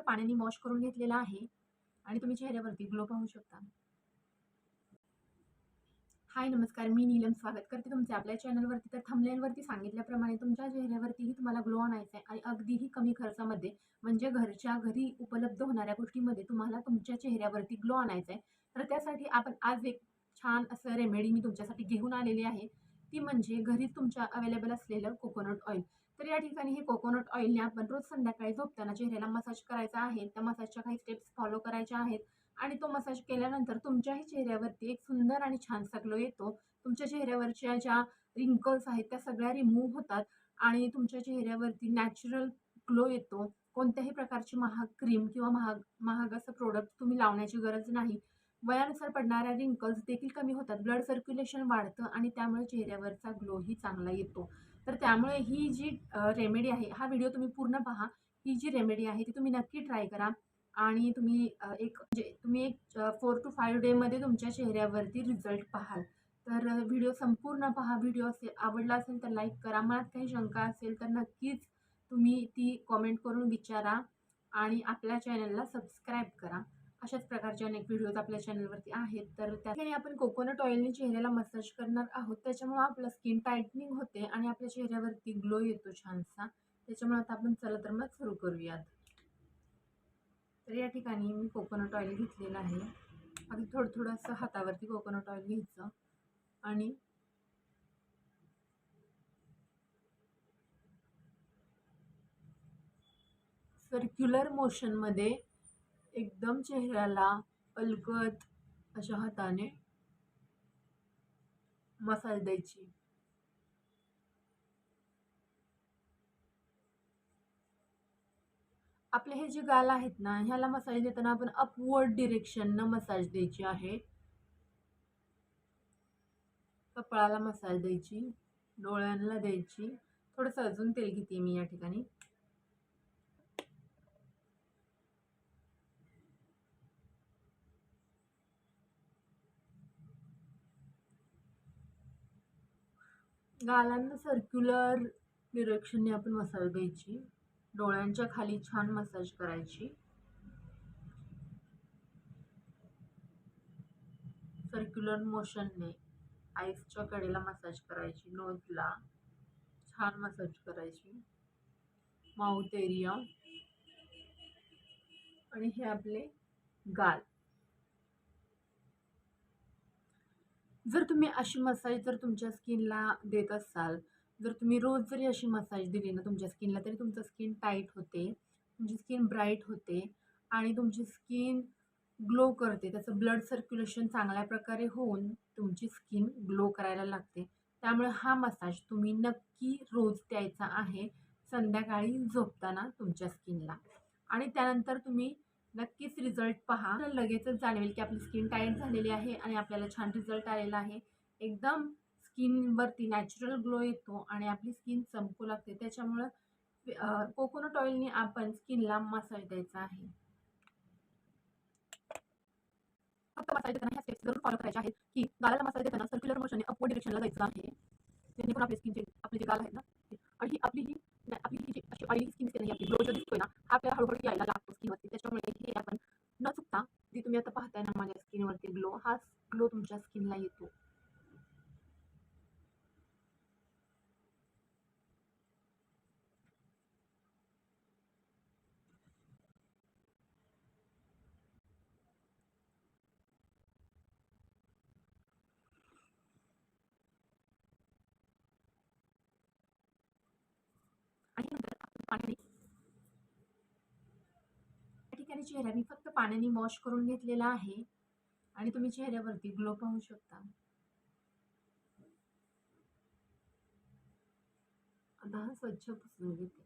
पाण्याने वॉश करून घेतलेला आहे आणि तुम्ही चेहऱ्यावरती ग्लो पाहू शकता. हाय नमस्कार, मी नीलम स्वागत करते तुमचे आपल्या चॅनलवरती. तर थंबनेलवरती सांगितल्याप्रमाणे तुमच्या चेहऱ्यावरतीही तुम्हाला ग्लो आणायचा आहे आणि अगदीही कमी खर्चामध्ये, म्हणजे घरच्या घरी उपलब्ध होणाऱ्या गोष्टींमध्ये तुम्हाला तुमच्या चेहऱ्यावरती ग्लो आणायचा आहे. तर त्यासाठी आपण आज एक छान असं रेमेडी मी तुमच्यासाठी घेऊन आलेली आहे. ती म्हणजे घरीच तुमच्या अवेलेबल असलेलं कोकोनट ऑइल. तर या ठिकाणी हे कोकोनट ऑइलने आपण रोज संध्याकाळी झोपताना चेहऱ्याला मसाज करायचा आहे. त्या मसाजच्या काही स्टेप्स फॉलो करायच्या आहेत आणि तो मसाज केल्यानंतर तुमच्याही चेहऱ्यावरती एक सुंदर आणि छानसा ग्लो येतो. तुमच्या चेहऱ्यावरच्या ज्या रिंकल्स आहेत त्या सगळ्या रिमूव्ह होतात आणि तुमच्या चेहऱ्यावरती नॅचरल ग्लो येतो. कोणत्याही प्रकारची महाग क्रीम किंवा महाग महाग असं प्रोडक्ट तुम्ही लावण्याची गरज नाही. वयानुसार पडणाऱ्या रिंकल्स देखील कमी होतात, ब्लड सर्क्युलेशन वाढतं आणि त्यामुळे चेहऱ्यावरचा ग्लोही चांगला येतो. तर त्यामुळे ही जी रेमेडी आहे, हा व्हिडिओ तुम्ही पूर्ण पहा. ही जी रेमेडी आहे ती तुम्ही नक्की ट्राय करा आणि तुम्ही एक 4 to 5 डेमध्ये तुमच्या चेहऱ्यावरती रिझल्ट पाहाल. तर व्हिडिओ संपूर्ण पहा. व्हिडिओ आवडला असेल तर लाईक करा. मनात काही शंका असेल तर नक्कीच तुम्ही ती कॉमेंट करून विचारा आणि आपल्या चॅनलला सबस्क्राईब करा. अशाच प्रकारचे अनेक व्हिडिओज आपल्या चॅनलवरती आहेत. तर त्या ठिकाणी आपण कोकोनट ऑइलने चेहऱ्याला मसाज करणार आहोत. त्याच्यामुळे आपलं स्किन टाईटनिंग होते आणि आपल्या चेहऱ्यावरती ग्लो येतो छानसा. त्याच्यामुळे आता आपण चला तर मग सुरू करूयात. तर या ठिकाणी मी कोकोनट ऑइल घेतलेलं आहे. अगदी थोडं असं हातावरती कोकोनट ऑइल घ्यायचं आणि सर्क्युलर मोशनमध्ये एकदम चेहऱ्याला अलगद अशा हाताने मसाज द्यायची. आपले हे जे गाल आहेत ना, ह्याला मसाज देताना आपण अपवर्ड डिरेक्शननं मसाज द्यायची आहे. कपाळाला मसाज द्यायची, डोळ्यांना द्यायची. थोडंसं अजून तेल घेते मी या ठिकाणी. गालांना सर्क्युलर डिरेक्शनने आपण मसाज द्यायची. डोळ्यांच्या खाली छान मसाज करायची. सर्क्युलर मोशनने आईसच्या कडेला मसाज करायची. नोजला छान मसाज करायची. माउथ एरिया आणि हे आपले गाल. जर तुम्ही अशी मसाज जर तुमच्या स्किनला देत असाल, जर तुम्ही रोज जरी अशी मसाज दिली ना तुमच्या स्किनला, तरी तुमचं स्किन टाईट होते, तुमची स्किन ब्राईट होते आणि तुमची स्किन ग्लो करते. त्याचं ब्लड सर्क्युलेशन चांगल्या प्रकारे होऊन तुमची स्किन ग्लो करायला लागते. त्यामुळे हा मसाज तुम्ही नक्की रोज द्यायचा आहे संध्याकाळी झोपताना तुमच्या स्किनला. आणि त्यानंतर तुम्ही नक्कीच रिझल्ट पहा. लगेचच जाणवेल की आपली स्किन टाईट झालेली आहे आणि आपल्याला छान रिझल्ट आलेला आहे. एकदम स्किनवरती नॅचरल ग्लो येतो आणि आपली स्किन चमकू लागते. त्याच्यामुळं कोकोनट ऑइलने आपण स्किनला मसाज द्यायचा आहे. फक्त मसाज देताना ह्या स्टेप्स जरूर फॉलो करायच्या आहेत की गालाला मसाज देताना सर्क्युलर मोशनने अपवर्ड डिरेक्शनला जायचं आहे. जेणेकरून आपली स्किनचे आपले जे गाल आहेत ना, आणि ही आपली ही जी अशी ऑइली स्किन असते ना, आपली ग्लो जो दिसतोय ना, हा आपल्याला हळूहळू यायला लागतो स्किनवरती. त्याच्यामुळे हे आपण न चुकता, जी तुम्ही आता पाहताय ना माझ्या स्किनवरती ग्लो, हा ग्लो तुमच्या स्किनला येतो. आणि नंतर आपण पाण्याने या ठिकाणी चेहरा मी फक्त पाण्याने वॉश करून घेतलेला आहे आणि तुम्ही चेहऱ्यावरती ग्लो पाहू शकता. आता हा स्वच्छ पुसून घेते.